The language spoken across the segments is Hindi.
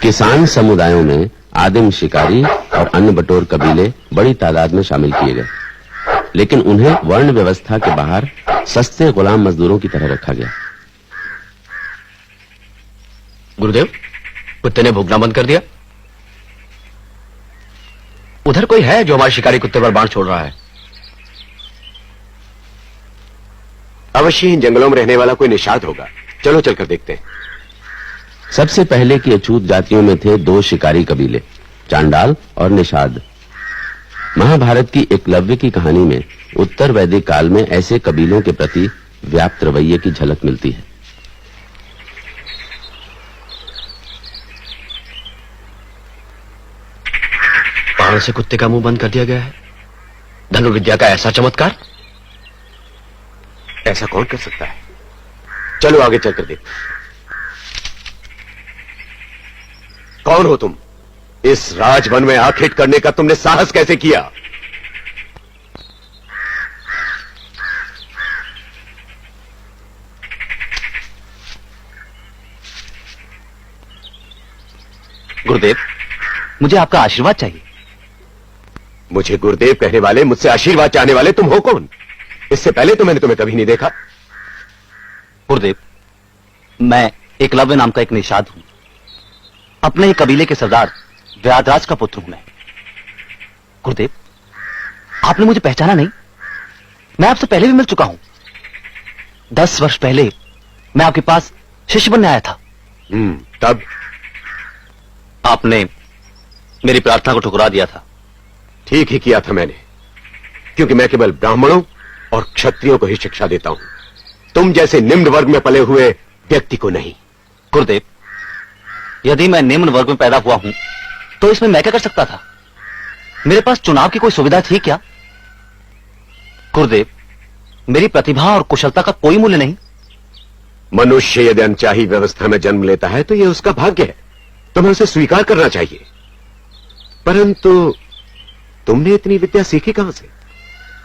किसान समुदायों में आदिम शिकारी और अन्य बटोर कबीले बड़ी तादाद में शामिल किए गए, लेकिन उन्हें वर्ण व्यवस्था के बाहर सस्ते गुलाम मजदूरों की तरह रखा गया। गुरुदेव, कुत्ते ने भूखना बंद कर दिया। उधर कोई है जो हमारे शिकारी कुत्ते पर बाण छोड़ रहा है? अवश्य इन जंगलों में रहने वाला कोई निषाद होगा। चलो चलकर देखते हैं। सबसे पहले की अछूत जातियों में थे दो शिकारी कबीले, चांडाल और निषाद। महाभारत की एकलव्य की कहानी में उत्तर वैदिक काल में ऐसे कबीलों के प्रति व्याप्त रवैये की झलक मिलती है। बाण से कुत्ते का मुंह बंद कर दिया गया है। धनुर्विद्या का ऐसा चमत्कार ऐसा कौन कर सकता है? चलो आगे चलकर देखते हैं। कौन हो तुम? इस राजवन में आखिट करने का तुमने साहस कैसे किया? गुरुदेव, मुझे आपका आशीर्वाद चाहिए। मुझे गुरुदेव कहने वाले, मुझसे आशीर्वाद चाहने वाले तुम हो कौन? इससे पहले तो मैंने तुम्हें कभी नहीं देखा। गुरुदेव, मैं एकलव्य नाम का एक निषाद हूं। अपने ही कबीले के सरदार व्याधराज का पुत्र हूं मैं। गुरुदेव, आपने मुझे पहचाना नहीं? मैं आपसे पहले भी मिल चुका हूं। 10 वर्ष पहले मैं आपके पास शिष्य बनने आया था। तब आपने मेरी प्रार्थना को ठुकरा दिया था। ठीक ही किया था मैंने, क्योंकि मैं केवल ब्राह्मणों और क्षत्रियों को ही शिक्षा देता हूं, तुम जैसे निम्न वर्ग में पले हुए व्यक्ति को नहीं। गुरुदेव, यदि मैं निम्न वर्ग में पैदा हुआ हूं तो इसमें मैं क्या कर सकता था? मेरे पास चुनाव की कोई सुविधा थी क्या? गुरुदेव, मेरी प्रतिभा और कुशलता का कोई मूल्य नहीं। मनुष्य यदि अनचाही व्यवस्था में जन्म लेता है तो यह उसका भाग्य है, तुम्हें उसे स्वीकार करना चाहिए। परंतु तुमने इतनी विद्या सीखी कहां से?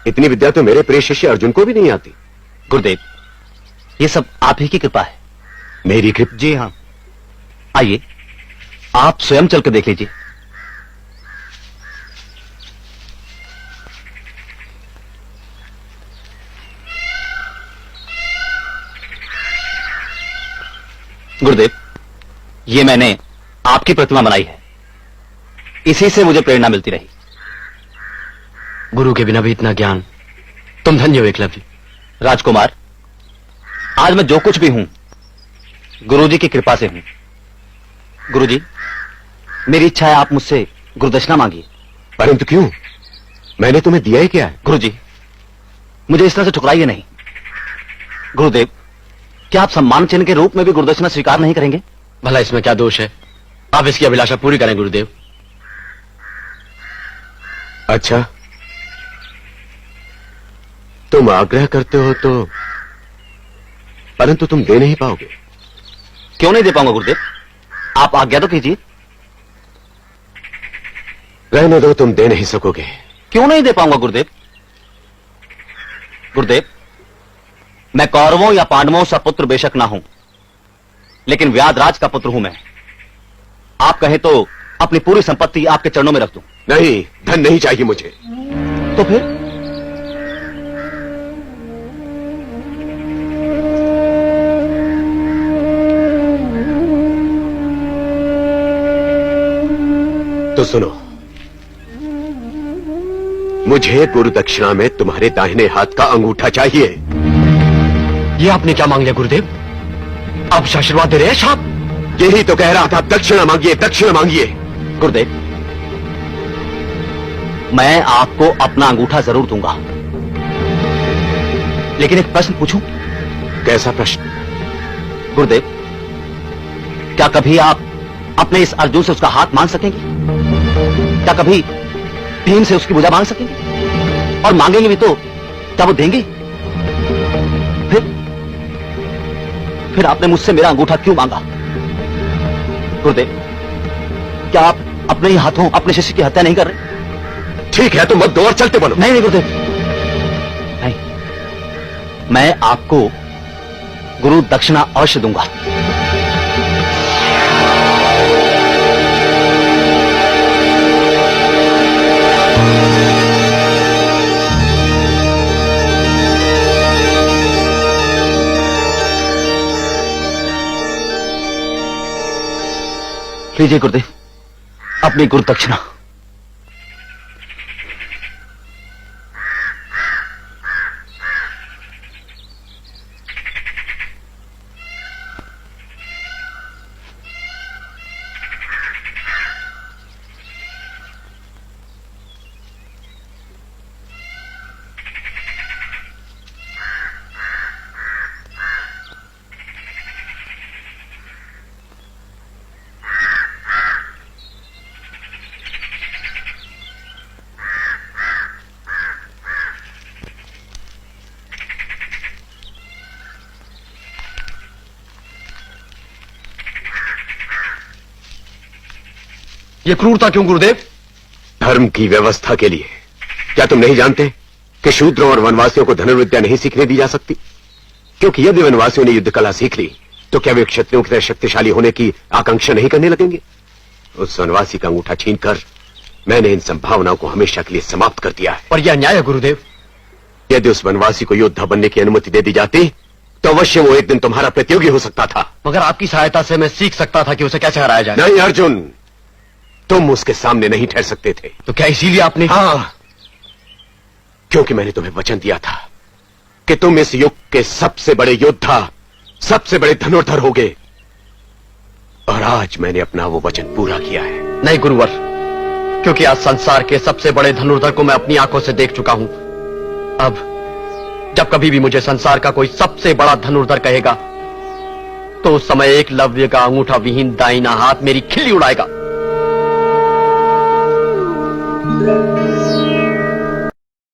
इतनी विद्या तो मेरे प्रिय शिष्य अर्जुन को भी नहीं आती। गुरुदेव, ये सब आप ही की कृपा है। मेरी कृपा? जी हां। आइए, आप स्वयं चल कर देख लीजिए। गुरुदेव, ये मैंने आपकी प्रतिमा बनाई है। इसी से मुझे प्रेरणा मिलती रही। गुरु के बिना भी इतना ज्ञान, तुम धन्य हो एकलव्य। राजकुमार, आज मैं जो कुछ भी हूं गुरुजी की कृपा से हूं। गुरुजी, मेरी इच्छा है आप मुझसे गुरुदक्षिणा मांगिए। परंतु क्यों? मैंने तुम्हें दिया ही क्या है? गुरुजी, मुझे इस तरह से ठुकराइए नहीं। गुरुदेव, क्या आप सम्मान चिन्ह के रूप में भी गुरुदक्षिणा स्वीकार नहीं करेंगे? भला इसमें क्या दोष है? आप इसकी अभिलाषा पूरी करें गुरुदेव। अच्छा, तुम आग्रह करते हो तो, परंतु तुम दे नहीं पाओगे। क्यों नहीं दे पाऊंगा गुरुदेव? आप आज्ञा तो कीजिए। रहने दो, तुम दे नहीं सकोगे। क्यों नहीं दे पाऊंगा गुरुदेव? गुरुदेव, मैं कौरवों या पांडवों सा पुत्र बेशक ना हूं, लेकिन व्याधराज का पुत्र हूं मैं। आप कहें तो अपनी पूरी संपत्ति आपके चरणों में रख दूं। नहीं, धन नहीं चाहिए मुझे। तो फिर? तो सुनो, मुझे गुरु दक्षिणा में तुम्हारे दाहिने हाथ का अंगूठा चाहिए। ये आपने क्या मांग लिया गुरुदेव? आप आशीर्वाद दे रहे हैं साहब? यही तो कह रहा था, दक्षिणा मांगिए, दक्षिणा मांगिए। गुरुदेव, मैं आपको अपना अंगूठा जरूर दूंगा, लेकिन एक प्रश्न पूछूं? कैसा प्रश्न? गुरुदेव, क्या कभी आप अपने इस अर्जुन से उसका हाथ मांग सकेंगे? क्या कभी भीम से उसकी भुजा मांग सकेंगे? और मांगेंगे भी तो क्या वो देंगे? फिर आपने मुझसे मेरा अंगूठा क्यों मांगा? गुरुदेव, क्या आप अपने ही हाथों अपने शिष्य की हत्या नहीं कर रहे? ठीक है, तो मत दो और चलते बनो। नहीं नहीं गुरुदेव, नहीं, मैं आपको गुरु दक्षिणा अवश्य दूंगा। लीजिए गुरुदेव, अपनी गुरु दक्षिणा। ये क्रूरता क्यों गुरुदेव? धर्म की व्यवस्था के लिए। क्या तुम नहीं जानते कि शूद्रों और वनवासियों को धनुर्विद्या नहीं सीखने दी जा सकती? क्योंकि यदि वनवासियों ने युद्ध कला सीख ली तो क्या वे क्षत्रियों की तरह शक्तिशाली होने की आकांक्षा नहीं करने लगेंगे? उस वनवासी का अंगूठा छीनकर मैंने इन संभावनाओं को हमेशा के लिए समाप्त कर दिया है। पर यह अन्याय है गुरुदेव। यदि उस वनवासी को योद्धा बनने की अनुमति दे दी जाती तो अवश्य वो एक दिन तुम्हारा प्रतियोगी हो सकता था। मगर आपकी सहायता से मैं सीख सकता था कि उसे कैसे हराया जाए। नहीं अर्जुन, तुम उसके सामने नहीं ठहर सकते थे। तो क्या इसीलिए आपने? हाँ, क्योंकि मैंने तुम्हें वचन दिया था कि तुम इस युग के सबसे बड़े योद्धा, सबसे बड़े धनुर्धर होगे, और आज मैंने अपना वो वचन पूरा किया है। नहीं गुरुवर, क्योंकि आज संसार के सबसे बड़े धनुर्धर को मैं अपनी आंखों से देख चुका हूं। अब जब कभी भी मुझे संसार का कोई सबसे बड़ा धनुर्धर कहेगा तो उस समय एकलव्य का अंगूठा विहीन दाहिना हाथ मेरी खिल्ली उड़ाएगा।